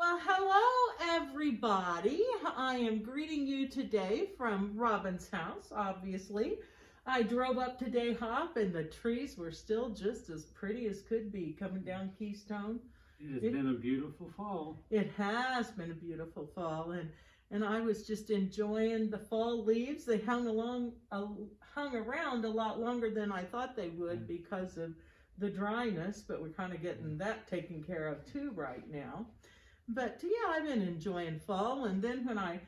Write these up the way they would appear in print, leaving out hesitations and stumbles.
Well, hello everybody. I am greeting you today from Robin's house, obviously. I drove up today, Hop, and the trees were still just as pretty as could be coming down Keystone. It has been a beautiful fall. It has been a beautiful fall, and I was just enjoying the fall leaves. They hung around a lot longer than I thought they would because of the dryness, but we're kind of getting that taken care of too right now. But yeah, I've been enjoying fall. And then when I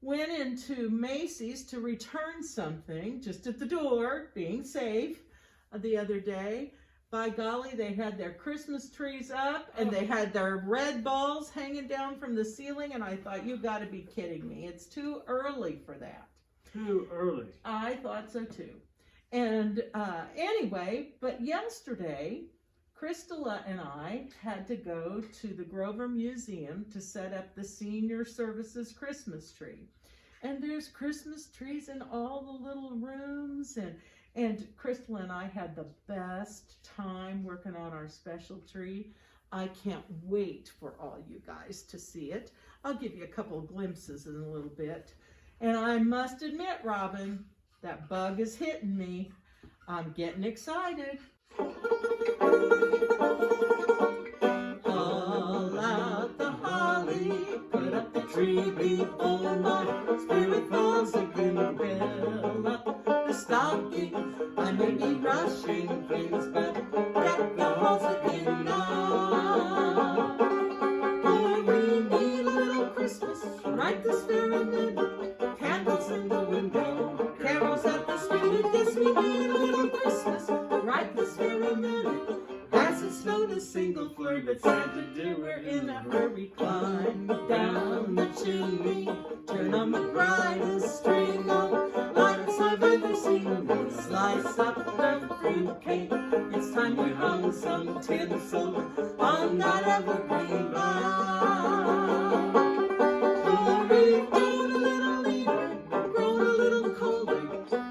went into Macy's to return something, just at the door, being safe, the other day, by golly, they had their Christmas trees up and they had their red balls hanging down from the ceiling. And I thought, you got to be kidding me. It's too early for that. Too early. I thought so too. And anyway, but yesterday, Crystala and I had to go to the Grover Museum to set up the Senior Services Christmas tree. And there's Christmas trees in all the little rooms. And Crystala and I had the best time working on our special tree. I can't wait for all you guys to see it. I'll give you a couple of glimpses in a little bit. And I must admit, Robin, that bug is hitting me. I'm getting excited. Haul out the holly, put up the tree before my spirit falls again. Fill up the stocking, I may be rushing things, but deck the halls again now. Oh, we need a little Christmas right this very minute. Candles in the window, carols at the street. Yes, we need a little Christmas right this very minute. Hasn't snowed a single flurry, but Santa dear, we're in a hurry. Climb down the chimney, turn on the brightest string of lights I've ever seen. Slice up the fruitcake, it's time we hung some tinsel on that evergreen bough. Oh, we've grown a little leaner, grown a little colder,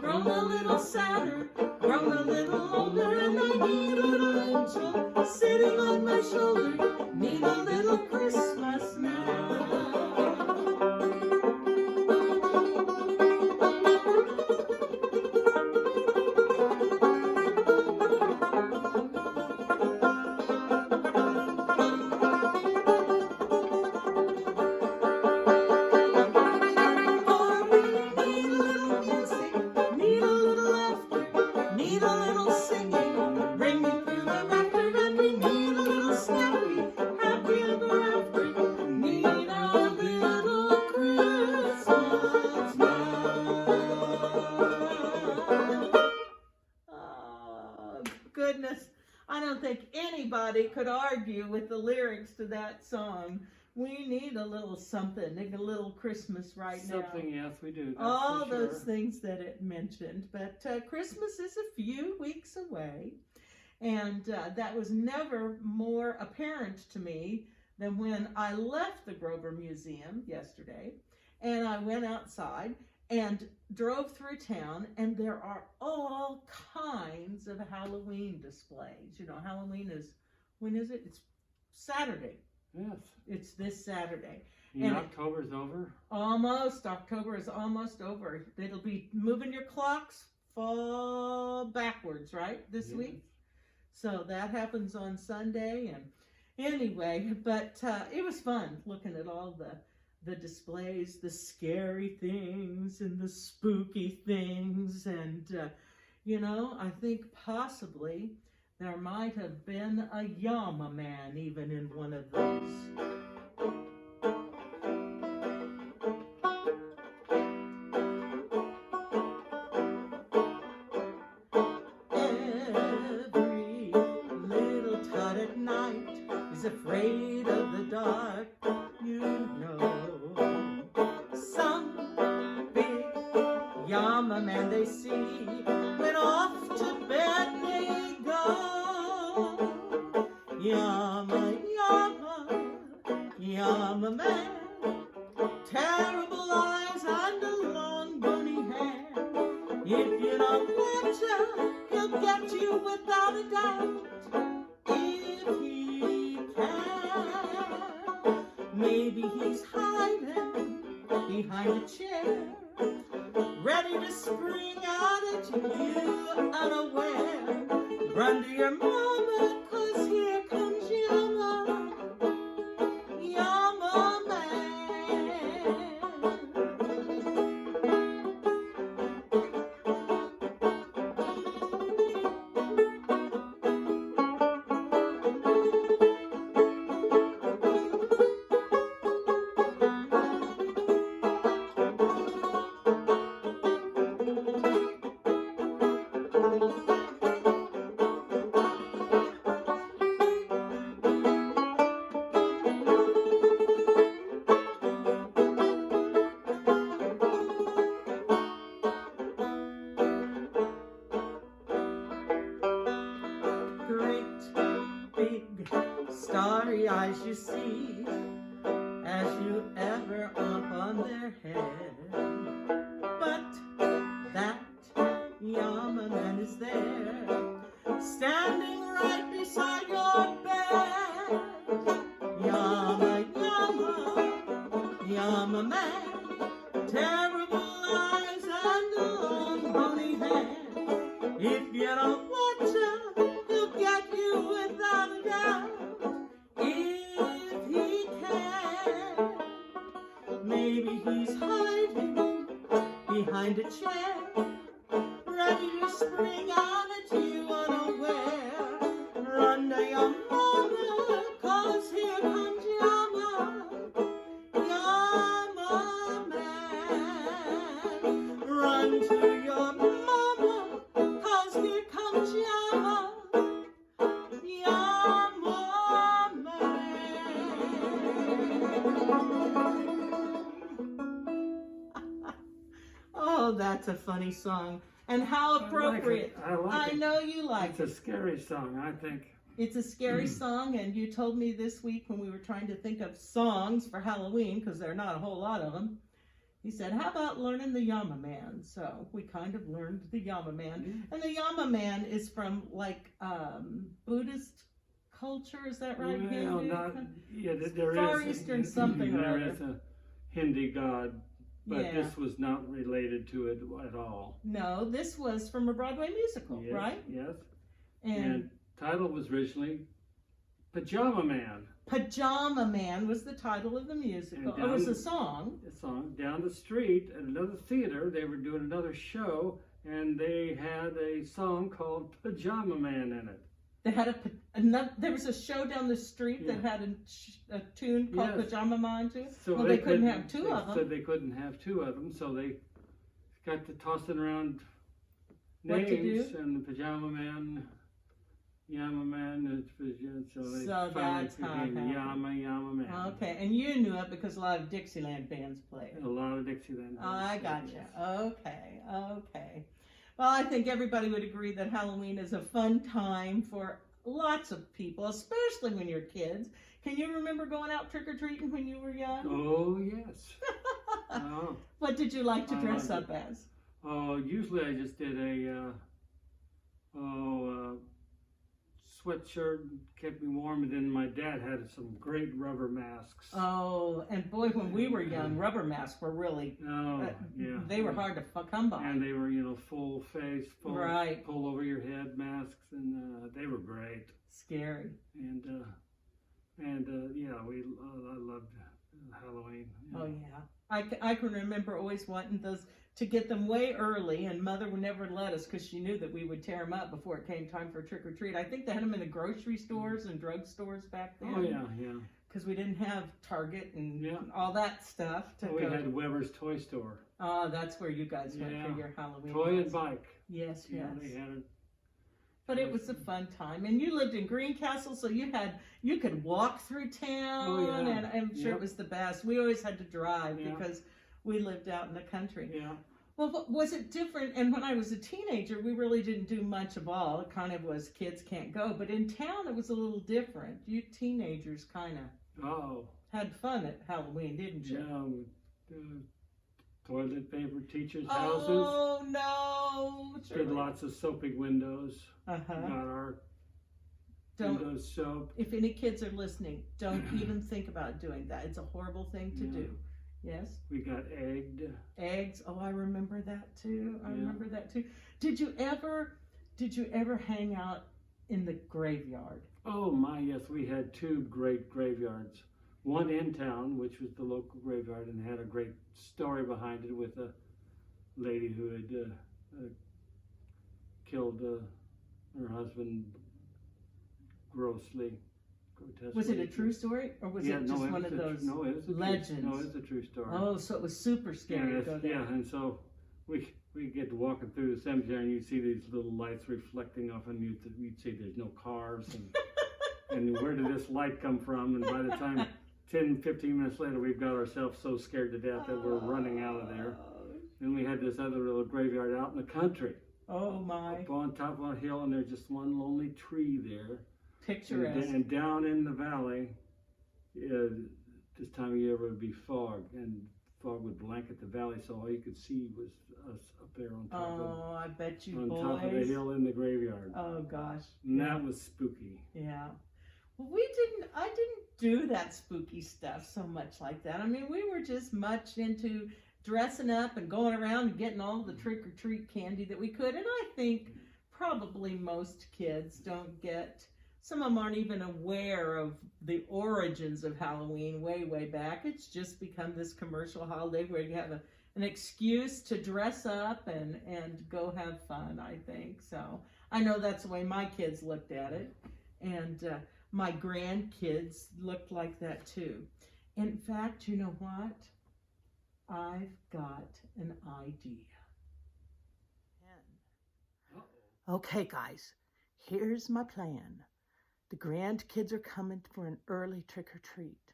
grown a little sadder, grown a little older, and I need a little angel sitting on my shoulder. Need a little Christmas now. Goodness, I don't think anybody could argue with the lyrics to that song. We need a little something, a little Christmas right now. Something, yes, we do. That's all for sure. Those things that it mentioned. But Christmas is a few weeks away. And that was never more apparent to me than when I left the Grover Museum yesterday. And I went outside and drove through town, and there are all kinds of Halloween displays. You know, Halloween is, when is it? It's Saturday. Yes. It's this Saturday. And October's over? Almost. October is almost over. It'll be moving your clocks fall backwards, right, this week? So that happens on Sunday. And anyway, but it was fun looking at all the displays, the scary things and the spooky things. And, you know, I think possibly there might have been a Yama man even in one of those. Every little tot at night is afraid of the dark, you know. Yama man they see, when off to bed they go. Yama, Yama, Yama man, terrible eyes and a long bony hair. If you don't watch him, he'll get you without a doubt. If he can, Maybe he's hiding behind a chair, ready to spring out at you unaware. Run to your mama, 'cause here comes Yama, Yama Man. Great big starry eyes you see as you ever up on their head. But that Yama Man is there, standing right beside your bed. Yama, Yama, Yama Man, terrible eyes and a long bony head. If you don't watch him, he'll get you without a doubt. If he can, maybe he's hiding behind a chair, ready to spring out at you unaware. Run to your mama, 'cause here comes Yama, Yama Man. Run to your mama, 'cause here comes Yama, Yama Man. Oh, that's a funny song. And how appropriate. I like I it. know you like It's it. a scary song, I think. It's a scary song, and you told me this week when we were trying to think of songs for Halloween, because there are not a whole lot of them, he said, how about learning the Yama Man? So we kind of learned the Yama Man. And the Yama Man is from, like, Buddhist culture, is that right? Well, Hindu? not, yeah, there Far is. Eastern something or There other. is a Hindi god, but Yeah. this was not related to it at all. No, this was from a Broadway musical, Yes, right? Yes. And And title was originally Pajama Man. Pajama Man was the title of the musical. And It was down- a song. The song down the street at another theater, they were doing another show, and they had a song called Pajama Man in it. They had there was a show down the street that Yeah. had a tune called Yes. Pajama Man too. So Well, they couldn't have two they of them. said they couldn't have two of them, so they got to tossing around What to names, do? and the Pajama Man, Yama Man, so they So finally that's how it became happened. Yama Man. Okay, and you knew it because a lot of Dixieland bands played. And a lot of Dixieland. Oh, I bands, gotcha. yes. Okay, okay. Well, I think everybody would agree that Halloween is a fun time for lots of people, especially when you're kids. Can you remember going out trick-or-treating when you were young? Oh yes. Oh. What did you like to I dress loved up as? Oh, usually I just did a sweatshirt, kept me warm, and then my dad had some great rubber masks. Oh, and boy, when we were young, rubber masks were really, Oh, yeah. they were hard to come by. And they were, full face, full Right. pull over your head masks, and they were great. Scary. And yeah, I loved Halloween. Oh, yeah. I can remember always wanting those to get them way early, and Mother would never let us because she knew that we would tear them up before it came time for trick or treat. I think they had them in the grocery stores and drugstores back then. Oh yeah, yeah. Because we didn't have Target and Yeah. all that stuff to We go. had Weber's Toy Store, Oh, that's where you guys went Yeah. for your Halloween. toy and ones. bike. Yes, Yeah, yes. they had it. But it was a fun time, and you lived in Greencastle, so you could walk through town, Oh, yeah. and I'm sure Yep. it was the best. We always had to drive Yeah. because we lived out in the country. Yeah. Well, was it different? And when I was a teenager, we really didn't do much of all. It kind of was kids can't go, but in town it was a little different. You teenagers kind of Oh. had fun at Halloween, didn't you? Yeah. Toilet paper, teachers' houses. Oh no! Did lots of soaping windows. Uh-huh. Got our Windows soap. If any kids are listening, don't even think about doing that. It's a horrible thing to do. Yes? We got egged. Eggs. Oh, I remember that too. I remember that too. Did you ever hang out in the graveyard? Oh my, yes. We had 2 great graveyards. One in town, which was the local graveyard, and had a great story behind it with a lady who had killed her husband grotesquely. Was it a true story, or was it just one of those legends? No, it's a true story. Oh, so it was super scary to go there. Yeah, and so we get to walking through the cemetery, and you'd see these little lights reflecting off, and you'd see there's no cars, and and where did this light come from? And by the time 10, 15 minutes later, we've got ourselves so scared to death that we're running out of there. And we had this other little graveyard out in the country. Oh my! Up on top of a hill, and there's just one lonely tree there. Picturesque. And down in the valley, this time of year would be fog, and fog would blanket the valley, so all you could see was us up there on top I bet you on boys. top of the hill in the graveyard. Oh gosh. And that was spooky. Yeah. Well, I didn't do that spooky stuff so much like that. I mean, we were just much into dressing up and going around and getting all the trick-or-treat candy that we could. And I think probably most kids don't get, some of them aren't even aware of the origins of Halloween way, way back. It's just become this commercial holiday where you have an excuse to dress up and go have fun, I think. So I know that's the way my kids looked at it. And my grandkids looked like that too. In fact, you know what? I've got an idea. Okay, guys, here's my plan. The grandkids are coming for an early trick-or-treat.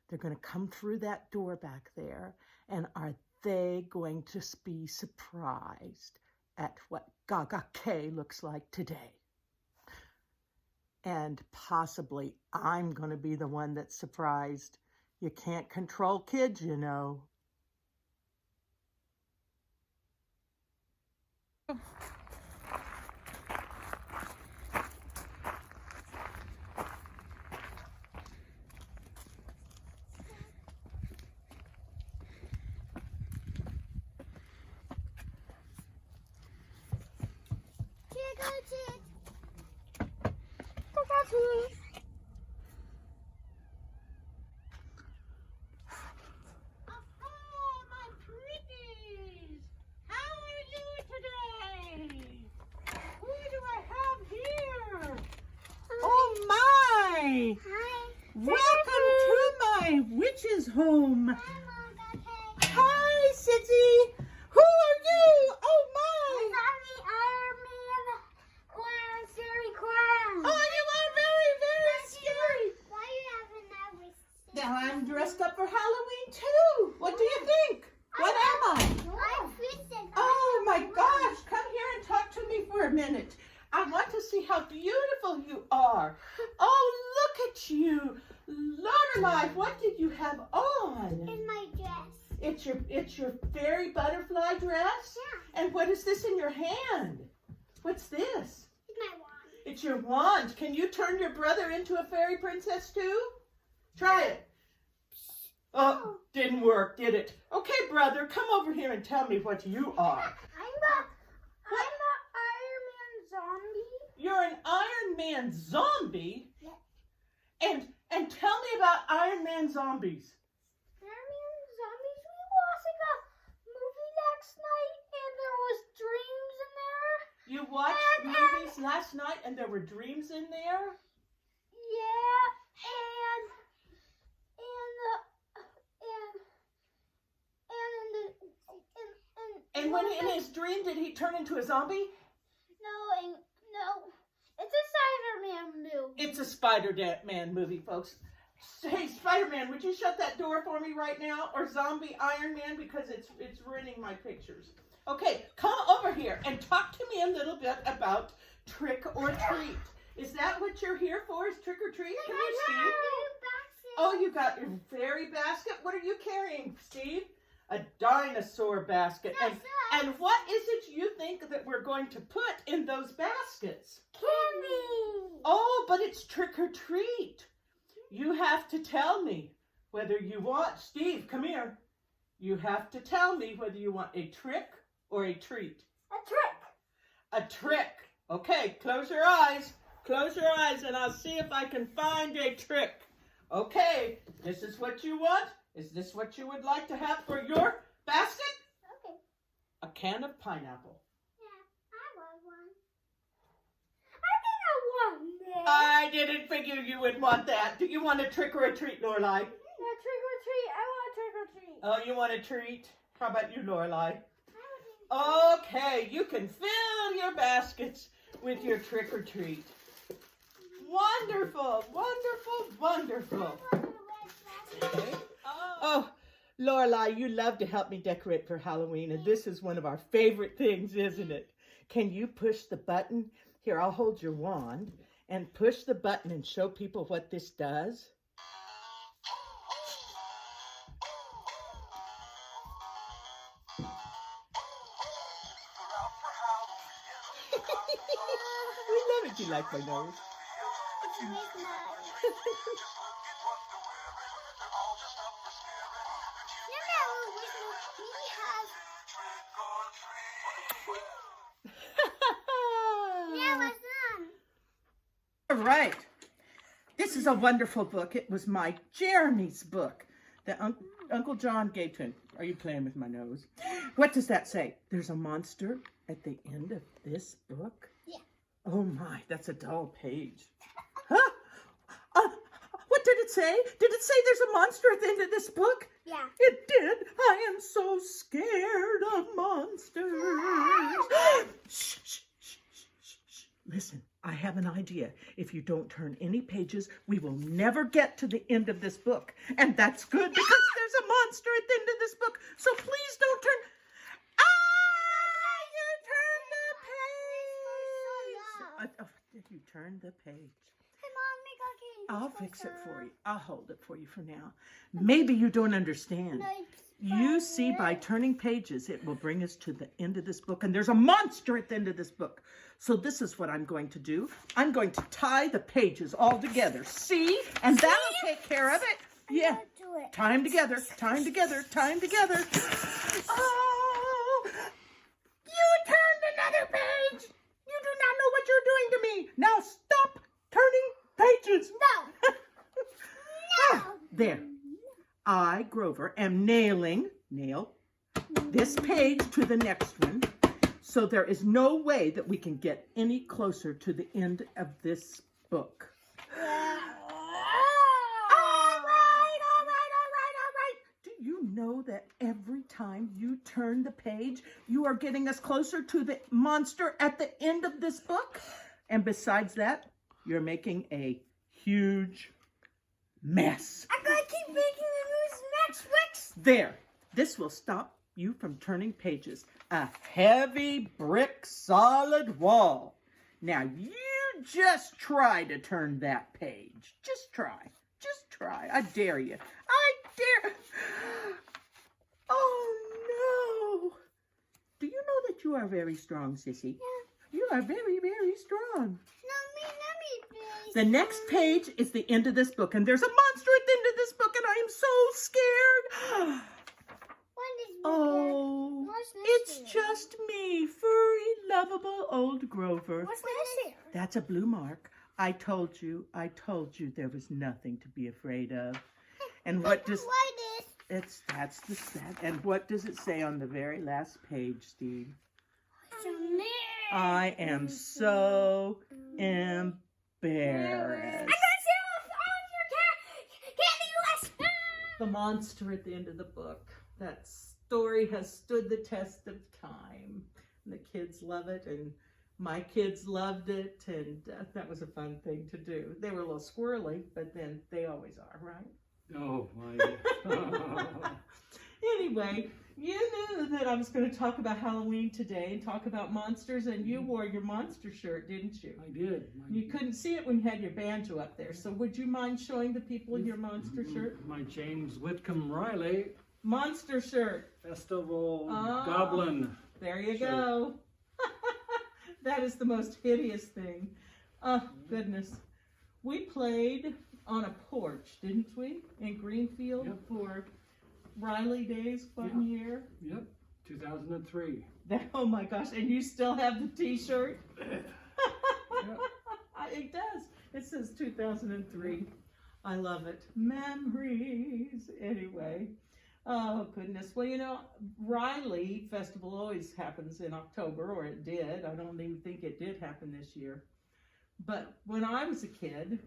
They're going to come through that door back there, and are they going to be surprised at what Gaga K looks like today? And possibly I'm going to be the one that's surprised. You can't control kids, you know. Welcome to my witch's home. Hi, Sissy. Who are you? Oh my! Oh, you are very, very scary. Why are you having that with? Now I'm dressed up for Halloween too. What do you think? What am I? I'm Kristen. Oh my gosh! Come here and talk to me for a minute. I want to see how beautiful you are. Oh, look at you. Lord alive, what did you have on? In my dress. It's your fairy butterfly dress? Yeah. And what is this in your hand? What's this? It's my wand. It's your wand. Can you turn your brother into a fairy princess too? Try it. Oh, didn't work, did it? Okay, brother, come over here and tell me what you are. I'm a Iron Man zombie. You're an Iron Man zombie? Yeah. And tell me about Iron Man zombies. Iron Man zombies. We watched a movie last night, and there was dreams in there. You watched movies last night and there were dreams in there? Yeah, And when in his dream, did he turn into a zombie? No, it's a Spider-Man movie. It's a Spider-Man movie, folks. Hey, Spider-Man, would you shut that door for me right now? Or Zombie Iron Man, because it's ruining my pictures. Okay, come over here and talk to me a little bit about trick or treat. Is that what you're here for, is trick or treat? Come here, Steve. Oh, you got your fairy basket? What are you carrying, Steve? a dinosaur basket. That's us. And what is it you think that we're going to put in those baskets? Candy. Oh, but it's trick or treat. You have to tell me whether you want, Steve, come here. You have to tell me whether you want a trick or a treat. A trick. A trick. Okay, close your eyes. Close your eyes and I'll see if I can find a trick. Okay, this is what you want? Is this what you would like to have for your basket? Okay. A can of pineapple. Yeah, I want one. I think I want this. I didn't figure you would want that. Do you want a trick or a treat, Lorelai? A trick or treat. I want a trick or treat. Oh, you want a treat? How about you, Lorelai? I want Okay, you can fill your baskets with your trick or treat. Wonderful, wonderful, wonderful. Okay. Oh, Lorelai, you love to help me decorate for Halloween, and this is one of our favorite things, isn't it? Can you push the button? Here, I'll hold your wand and push the button and show people what this does. We love it. You like my nose? All right. This is a wonderful book. It was my Jeremy's book that Uncle John gave to him. Are you playing with my nose? What does that say? There's a monster at the end of this book? Yeah. Oh my, that's a dull page. Huh? What did it say? Did it say there's a monster at the end of this book? Yeah. It did. I am so scared of monsters. Shh, shh, shh, shh, shh. Listen, I have an idea. If you don't turn any pages, we will never get to the end of this book. And that's good because there's a monster at the end of this book. So please don't turn. You turned the page. I'll fix it for you. I'll hold it for you for now. Maybe you don't understand. You see, by turning pages, it will bring us to the end of this book. And there's a monster at the end of this book. So this is what I'm going to do. I'm going to tie the pages all together. See? And that'll take care of it. Yeah. Tie them together. Tie them together. Tie them together. Oh! You turned another page. You do not know what you're doing to me. Now stop turning pages. No. No. There. I, Grover, am nail this page to the next one. So there is no way that we can get any closer to the end of this book. All right. Do you know that every time you turn the page, you are getting us closer to the monster at the end of this book? And besides that, you're making a huge mess. I'm going to keep making the next week's. There. This will stop you from turning pages. A heavy brick solid wall. Now you just try to turn that page. Just try. Just try. I dare you. I dare. Oh no. Do you know that you are very strong, Sissy? Yeah. You are very, very strong. Let me, please. The next page is the end of this book, and there's a monster at the end of this book, and I am so scared. Oh, it's just me, furry, lovable old Grover. What's this here? That's a blue mark. I told you there was nothing to be afraid of. And what does and what does it say on the very last page, Steve? I am so embarrassed. The monster at the end of the book. That story has stood the test of time. And the kids love it, and my kids loved it, and that was a fun thing to do. They were a little squirrely, but then they always are, right? Oh, my. Anyway, you knew that I was going to talk about Halloween today and talk about monsters, and you wore your monster shirt, didn't you? I did. You couldn't see it when you had your banjo up there, so would you mind showing the people your monster shirt? My James Whitcomb Riley Monster shirt. Festival Oh. Goblin. There you Shirt. go. That is the most hideous thing. Oh, goodness. We played on a porch, didn't we? In Greenfield Yep. for Riley Day's fun year. Yep, 2003. Oh my gosh, and you still have the t-shirt? Yep. It does. It says 2003. I love it. Memories. Anyway. Oh, goodness. Well, you know, Riley Festival always happens in October, or it did. I don't even think it did happen this year. But when I was a kid,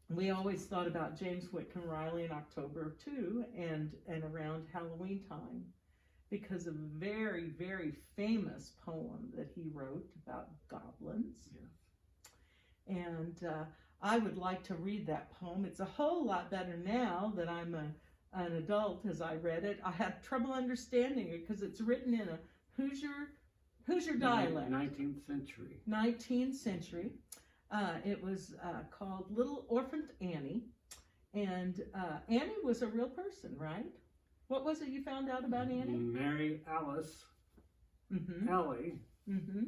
we always thought about James Whitcomb Riley in October too, and around Halloween time, because of a very, very famous poem that he wrote about goblins. Yeah. And I would like to read that poem. It's a whole lot better now that I'm an adult. As I read it, I had trouble understanding it because it's written in a Hoosier dialect. 19th century. 19th century. It was called Little Orphaned Annie. And Annie was a real person, right? What was it you found out about Annie? Mary Alice Mm-hmm. Ellie Mm-hmm.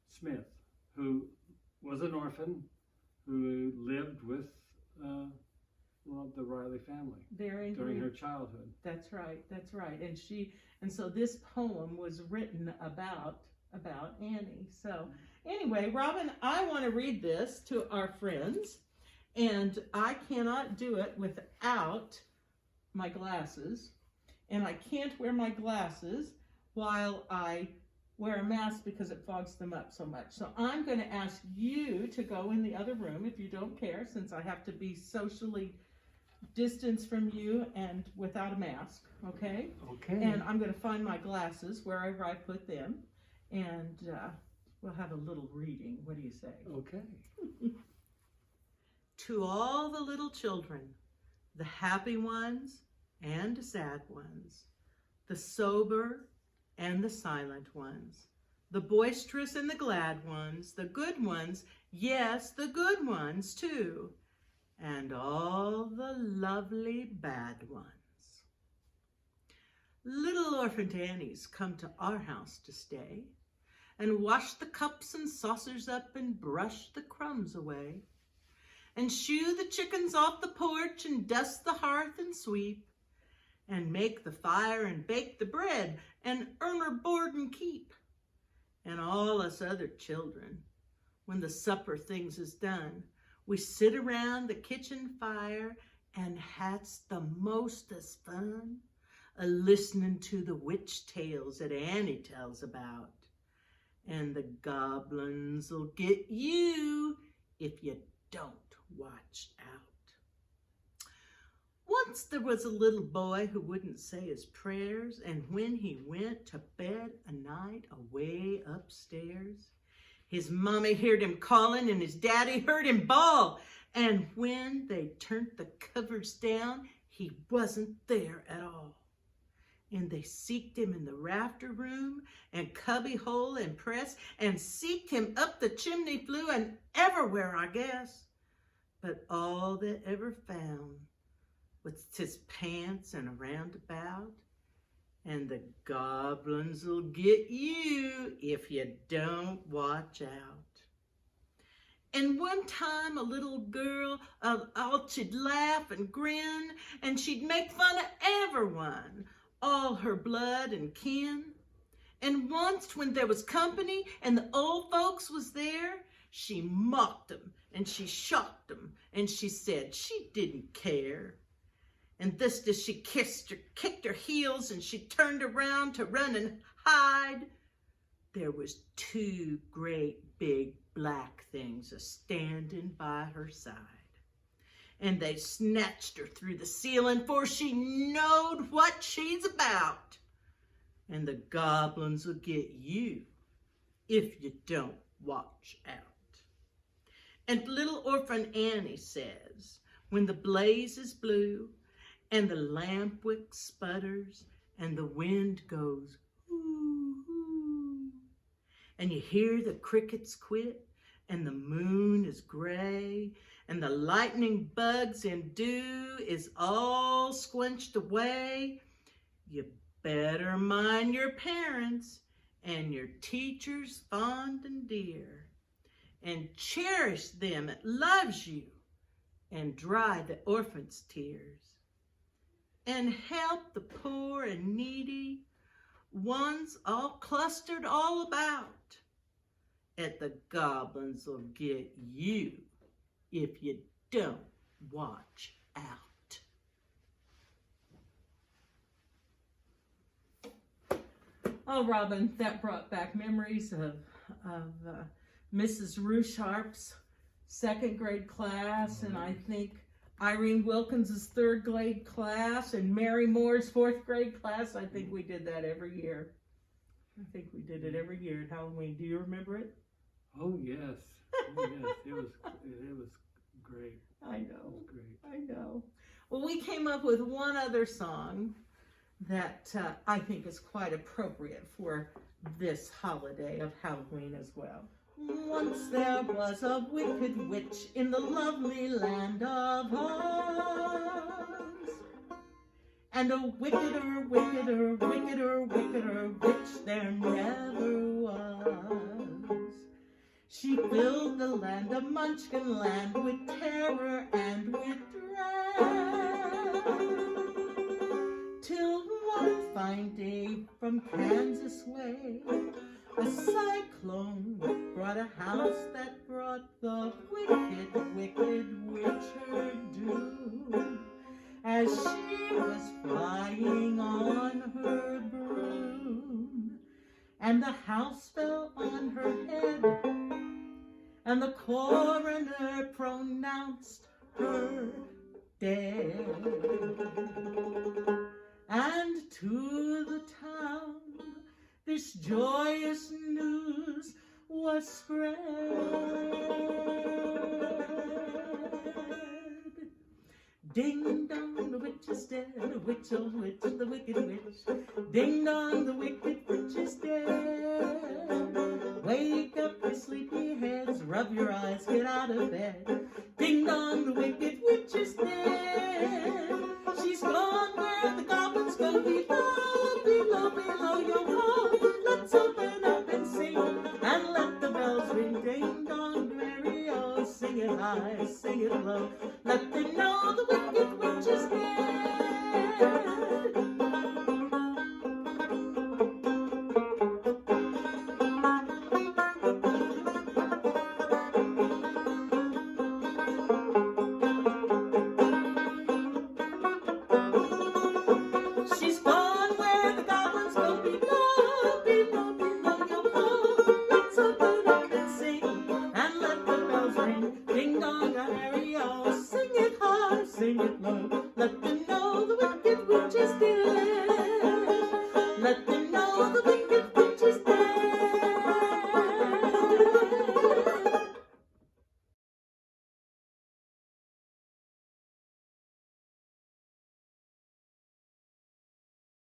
Smith, who was an orphan, who lived with the Riley family Very during her childhood. That's right. That's right. And so this poem was written about Annie. So anyway, Robin, I want to read this to our friends, and I cannot do it without my glasses, and I can't wear my glasses while I wear a mask because it fogs them up so much. So I'm going to ask you to go in the other room if you don't care, since I have to be socially distanced from you and without a mask, okay? Okay. And I'm going to find my glasses wherever I put them, and we'll have a little reading. What do you say? Okay. To all the little children, the happy ones and the sad ones, the sober and the silent ones, the boisterous and the glad ones, the good ones, yes, the good ones too, and all the lovely bad ones. Little orphaned Annies come to our house to stay, and wash the cups and saucers up and brush the crumbs away, and shoo the chickens off the porch and dust the hearth and sweep, and make the fire and bake the bread and earn her board and keep. And all us other children, when the supper things is done, we sit around the kitchen fire and hat's the mostest fun, a-listening to the witch tales that Annie tells about. And the goblins'll get you if you don't watch out. Once there was a little boy who wouldn't say his prayers, and when he went to bed a night away upstairs, his mommy heard him calling and his daddy heard him bawl, and when they turned the covers down, he wasn't there at all. And they seeked him in the rafter room and cubby hole and press, and seeked him up the chimney flue and everywhere, I guess. But all they ever found was his pants and a roundabout, and the goblins'll get you if you don't watch out. And one time a little girl, she'd laugh and grin, and she'd make fun of everyone, all her blood and kin. And once when there was company and the old folks was there, she mocked them and she shocked them, and she said she didn't care. And this as she kicked her heels, and she turned around to run and hide, there was two great big black things a-standing by her side. And they snatched her through the ceiling, for she knowed what she's about. And the goblins will get you if you don't watch out. And little orphan Annie says, when the blaze is blue, and the lamp wick sputters, and the wind goes, ooh, ooh, and you hear the crickets quit, and the moon is gray, and the lightning bugs and dew is all squinched away, you better mind your parents and your teachers fond and dear, and cherish them that loves you, and dry the orphan's tears, and help the poor and needy ones all clustered all about. At the goblins will get you if you don't watch out. Oh, Robin, that brought back memories of Mrs. Rusharp's second grade class, and I think Irene Wilkins's third grade class, and Mary Moore's fourth grade class. I think we did that every year. I think we did it every year at Halloween. Do you remember it? Oh yes, oh yes, it was great. I know. It was great. I know. Well, we came up with one other song that I think is quite appropriate for this holiday of Halloween as well. Once there was a wicked witch in the lovely land of Oz, and a wickeder, wickeder, wickeder, wickeder witch there never was. She filled the land of Munchkin land with terror and with dread, till one fine day from Kansas way, a cyclone brought a house that brought the wicked, wicked witch her doom, as she was flying on her broom, and the house fell on her head, and the coroner pronounced her dead. And to the town this joyous news was spread. Ding dong, the witch is dead, the witch, oh witch, the wicked witch. Ding dong, the wicked witch is dead. Wake up your sleepy heads, rub your eyes, get out of bed. Ding dong, the wicked witch is dead.